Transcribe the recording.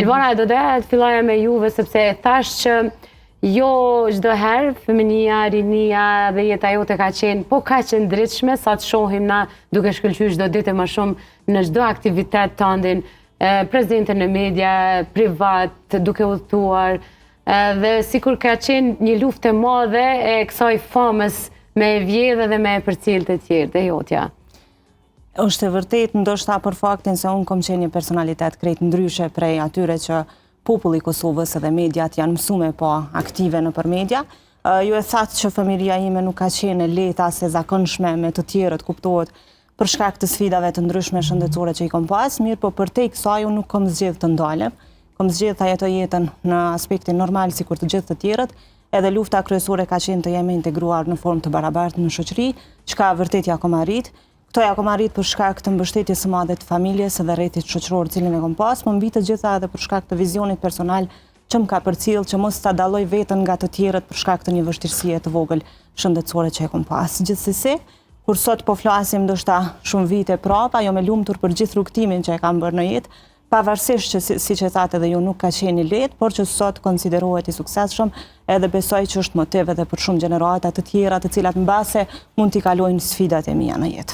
Elvana, do të filloja me juve, sepse thash që jo çdo herë fëminia, rinia dhe jeta jote ka qenë, po ka qenë ndritshme, sa të shohim na duke shkëlqyer çdo ditë më shumë në çdo aktivitet tëndin, prezente në media, privat, duke udhëtuar, dhe sikur ka qenë një luftë e madhe e kësaj famës me e vjedhë dhe me e përcjell të tjerë, dhe jotja. Është e vërtet, ndoshta për faktin se unë kom qenë një personalitet krejt ndryshe prej atyre që populli i Kosovës edhe mediat janë mësuar po aktive nëpër media. Ju e thatë që familja ime nuk ka qenë e lehtë as e zakonshme me të tjerët, kuptohet, për shkak të sfidave të ndryshme shëndetësore që i kom pas, mirë, po përtej kësaj unë nuk kom zgjedhur të ndalem. Kom zgjedhur ta jetoj jetën në aspektin normal sikur të gjithë të tjerët, edhe lufta kryesore ka qenë të jemi integruar në formë të barabartë në shoqëri, çka vërtet ja kom arrit. Këto ja kom arrit për shkak të mbështetjes së madhe të familjes edhe rrjetit shoqëror cilin e kom pas, po mbi të gjitha edhe për shkak të vizionit personal që më ka përcjell që mos ta dalloj veten nga të tjerët për shkak të një vështirësie të vogël shëndetësore që e kom pas. Gjithsesi, kur sot po flasim ndoshta shumë vite prapa, jo me lumtur për gjithë rrugtimin që e kam bërë në jetë, pavarësisht që siç e thatë edhe ju nuk ka qenë i lehtë, por që sot konsiderohet i suksesshëm, edhe besoj që është motiv edhe për shumë gjenerata të tjera të cilat mbase mund t'i kalojnë sfidat e mia në jetë.